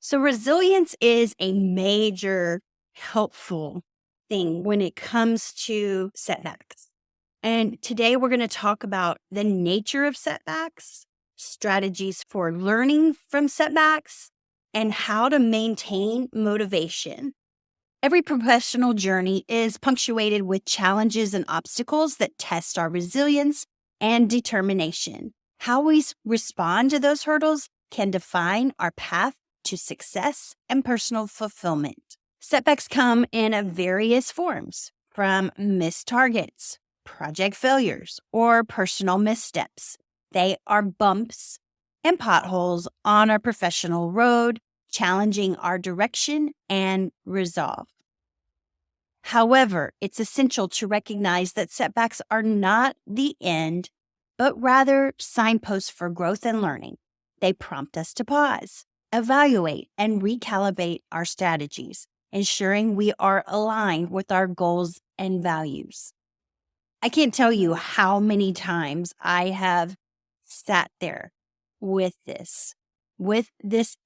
So, resilience is a major helpful thing when it comes to setbacks. And today we're going to talk about the nature of setbacks, strategies for learning from setbacks, and how to maintain motivation. Every professional journey is punctuated with challenges and obstacles that test our resilience and determination. How we respond to those hurdles can define our path to success and personal fulfillment. Setbacks come in various forms, from missed targets, project failures, or personal missteps. They are bumps and potholes on our professional road, challenging our direction and resolve. However, it's essential to recognize that setbacks are not the end, but rather signposts for growth and learning. They prompt us to pause, evaluate, and recalibrate our strategies, ensuring we are aligned with our goals and values. I can't tell you how many times I have sat there with this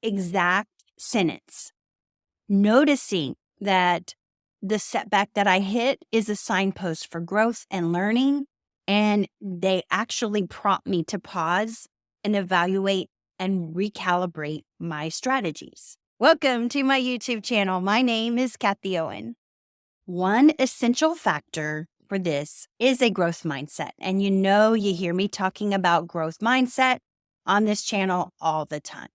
exact sentence, noticing that the setback that I hit is a signpost for growth and learning, and they actually prompt me to pause and evaluate and recalibrate my strategies. Welcome to my YouTube channel. My name is Kathy Owen. One essential factor for this is a growth mindset. And you hear me talking about growth mindset on this channel all the time.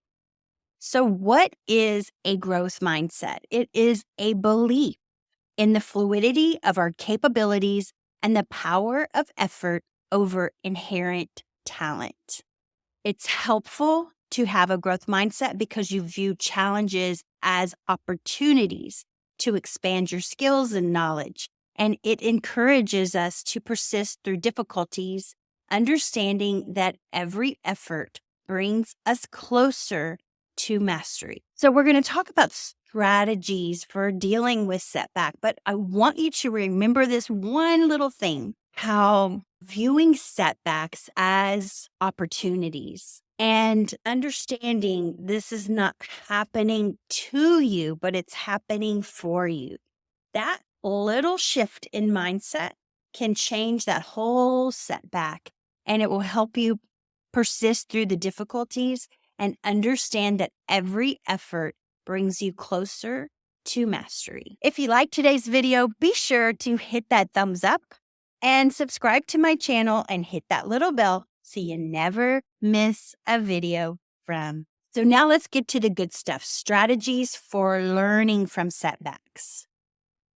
So what is a growth mindset? It is a belief in the fluidity of our capabilities and the power of effort over inherent talent. It's helpful to have a growth mindset because you view challenges as opportunities to expand your skills and knowledge, and it encourages us to persist through difficulties, understanding that every effort brings us closer to mastery. So we're going to talk about strategies for dealing with setback, but I want you to remember this one little thing, how viewing setbacks as opportunities and understanding this is not happening to you, but it's happening for you. That little shift in mindset can change that whole setback, and it will help you persist through the difficulties and understand that every effort brings you closer to mastery. If you like today's video, be sure to hit that thumbs up and subscribe to my channel and hit that little bell so you never miss a video from. So now let's get to the good stuff, strategies for learning from setbacks.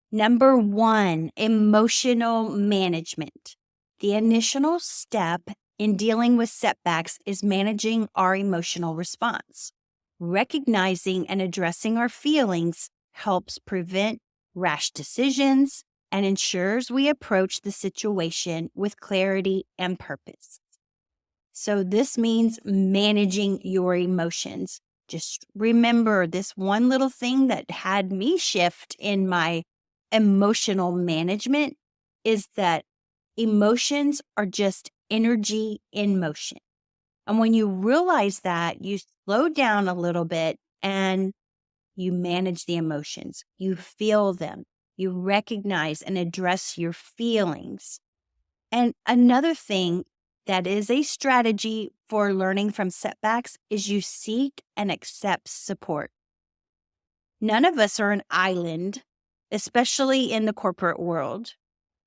Number 1, emotional management. The initial step in dealing with setbacks is managing our emotional response. Recognizing and addressing our feelings helps prevent rash decisions and ensures we approach the situation with clarity and purpose. So this means managing your emotions. Just remember this one little thing that had me shift in my emotional management is that emotions are just energy in motion. And when you realize that, you slow down a little bit and you manage the emotions. You feel them. You recognize and address your feelings. And another thing that is a strategy for learning from setbacks is you seek and accept support. None of us are an island, especially in the corporate world.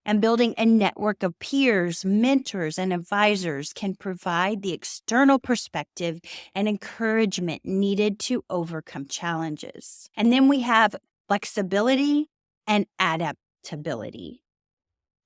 And building a network of peers, mentors, and advisors can provide the external perspective and encouragement needed to overcome challenges. And then we have flexibility and adaptability.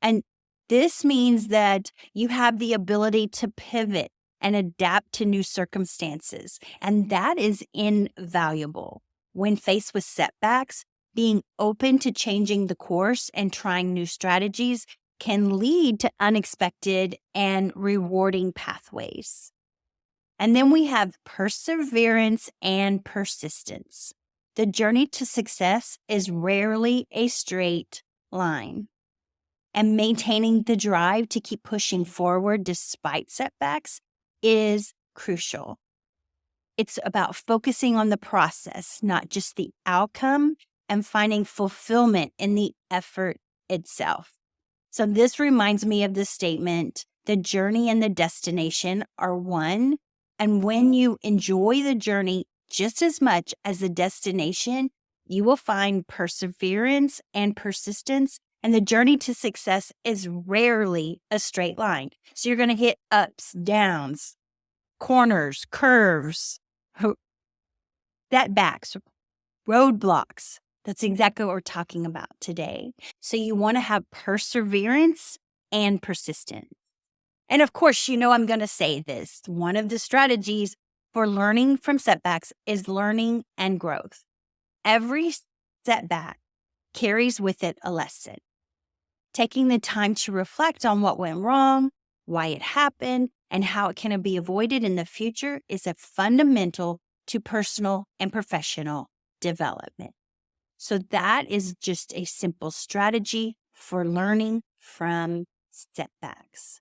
And this means that you have the ability to pivot and adapt to new circumstances. And that is invaluable. When faced with setbacks, being open to changing the course and trying new strategies can lead to unexpected and rewarding pathways. And then we have perseverance and persistence. The journey to success is rarely a straight line. And maintaining the drive to keep pushing forward despite setbacks is crucial. It's about focusing on the process, not just the outcome, and finding fulfillment in the effort itself. So this reminds me of the statement, the journey and the destination are one. And when you enjoy the journey just as much as the destination, you will find perseverance and persistence. And the journey to success is rarely a straight line. So you're going to hit ups, downs, corners, curves, setbacks, roadblocks. That's exactly what we're talking about today. So you want to have perseverance and persistence. And of course, I'm going to say this. One of the strategies for learning from setbacks is learning and growth. Every setback carries with it a lesson. Taking the time to reflect on what went wrong, why it happened, and how it can be avoided in the future is a fundamental to personal and professional development. So that is just a simple strategy for learning from setbacks.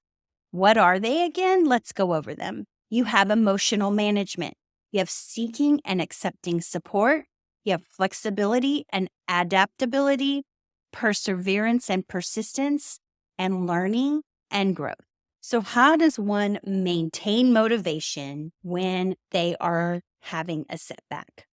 What are they again? Let's go over them. You have emotional management. You have seeking and accepting support. You have flexibility and adaptability, perseverance and persistence, and learning and growth. So how does one maintain motivation when they are having a setback?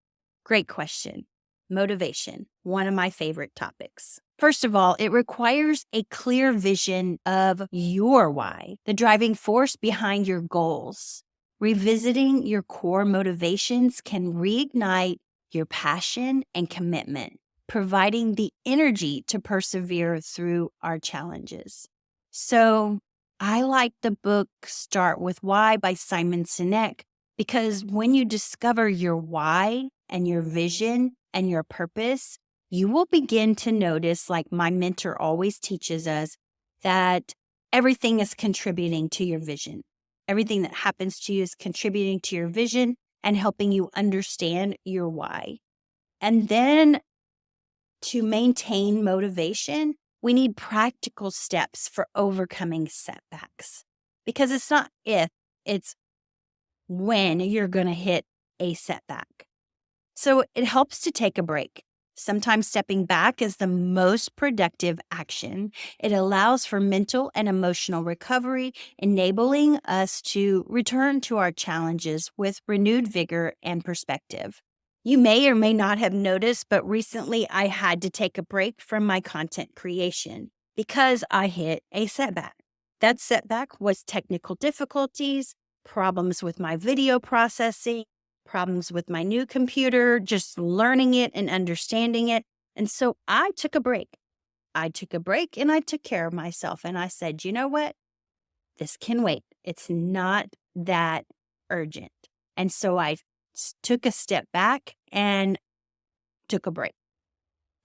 Great question. Motivation, one of my favorite topics. First of all, it requires a clear vision of your why, the driving force behind your goals. Revisiting your core motivations can reignite your passion and commitment, providing the energy to persevere through our challenges. So I like the book Start With Why by Simon Sinek, because when you discover your why and your vision and your purpose, you will begin to notice, like my mentor always teaches us, that everything is contributing to your vision. Everything that happens to you is contributing to your vision and helping you understand your why. And then to maintain motivation, we need practical steps for overcoming setbacks. Because it's not if, it's when you're going to hit a setback. So it helps to take a break. Sometimes stepping back is the most productive action. It allows for mental and emotional recovery, enabling us to return to our challenges with renewed vigor and perspective. You may or may not have noticed, but recently I had to take a break from my content creation because I hit a setback. That setback was technical difficulties, problems with my video processing, problems with my new computer, just learning it and understanding it. And so I took a break. I took a break and I took care of myself. And I said, you know what? This can wait. It's not that urgent. And so I took a step back and took a break.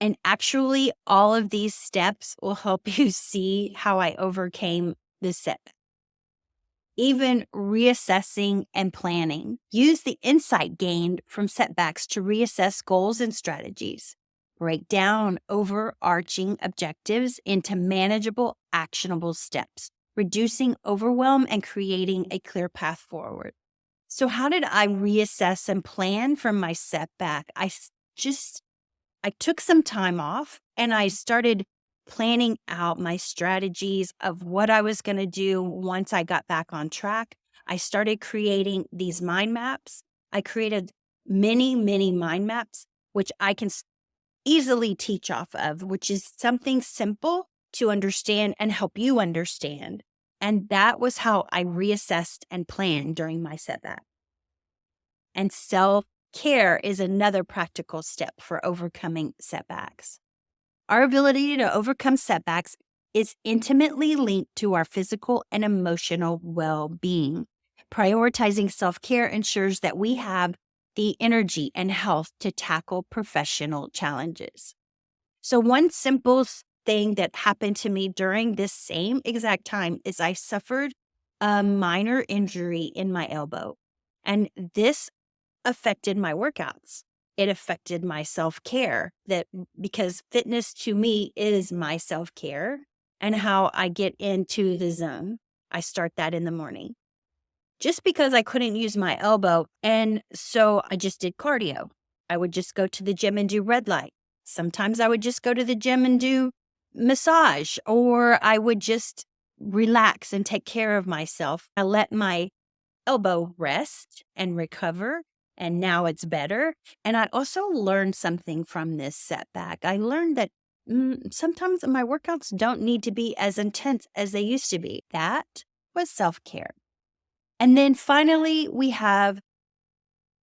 And actually, all of these steps will help you see how I overcame this setback. Even reassessing and planning. Use the insight gained from setbacks to reassess goals and strategies. Break down overarching objectives into manageable, actionable steps, reducing overwhelm and creating a clear path forward. So how did I reassess and plan from my setback? I took some time off and I started planning out my strategies of what I was going to do once I got back on track. I started creating these mind maps. I created many, many mind maps, which I can easily teach off of, which is something simple to understand and help you understand. And that was how I reassessed and planned during my setback. And self-care is another practical step for overcoming setbacks. Our ability to overcome setbacks is intimately linked to our physical and emotional well-being. Prioritizing self-care ensures that we have the energy and health to tackle professional challenges. So one simple thing that happened to me during this same exact time is I suffered a minor injury in my elbow. And this affected my workouts. It affected my self-care, because fitness to me is my self-care and how I get into the zone. I start that in the morning. just because I couldn't use my elbow. And so I just did cardio. I would just go to the gym and do red light. Sometimes I would just go to the gym and do massage, or I would just relax and take care of myself. I let my elbow rest and recover, and now it's better. And I also learned something from this setback. I learned that sometimes my workouts don't need to be as intense as they used to be. That was self-care. And then finally, we have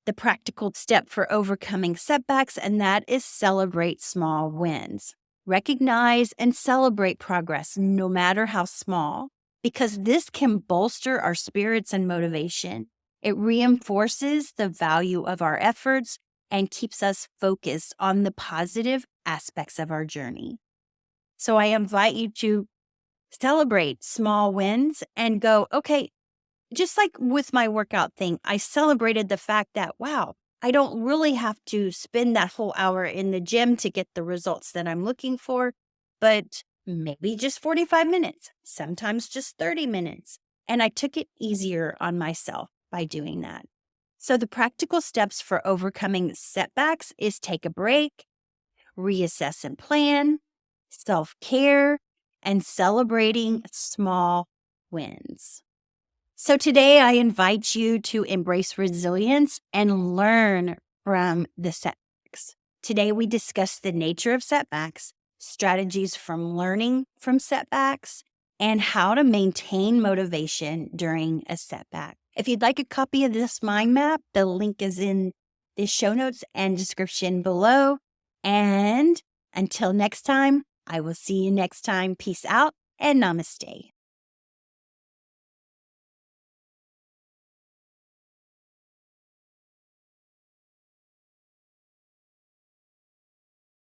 the practical step for overcoming setbacks, and that is celebrate small wins. Recognize and celebrate progress, no matter how small, because this can bolster our spirits and motivation. It reinforces the value of our efforts and keeps us focused on the positive aspects of our journey. So I invite you to celebrate small wins and go, okay, just like with my workout thing, I celebrated the fact that, wow, I don't really have to spend that whole hour in the gym to get the results that I'm looking for, but maybe just 45 minutes, sometimes just 30 minutes. And I took it easier on myself by doing that. So the practical steps for overcoming setbacks is take a break, reassess and plan, self-care, and celebrating small wins. So today I invite you to embrace resilience and learn from the setbacks. Today we discuss the nature of setbacks, strategies from learning from setbacks, and how to maintain motivation during a setback. If you'd like a copy of this mind map, the link is in the show notes and description below. And until next time, I will see you next time. Peace out and namaste.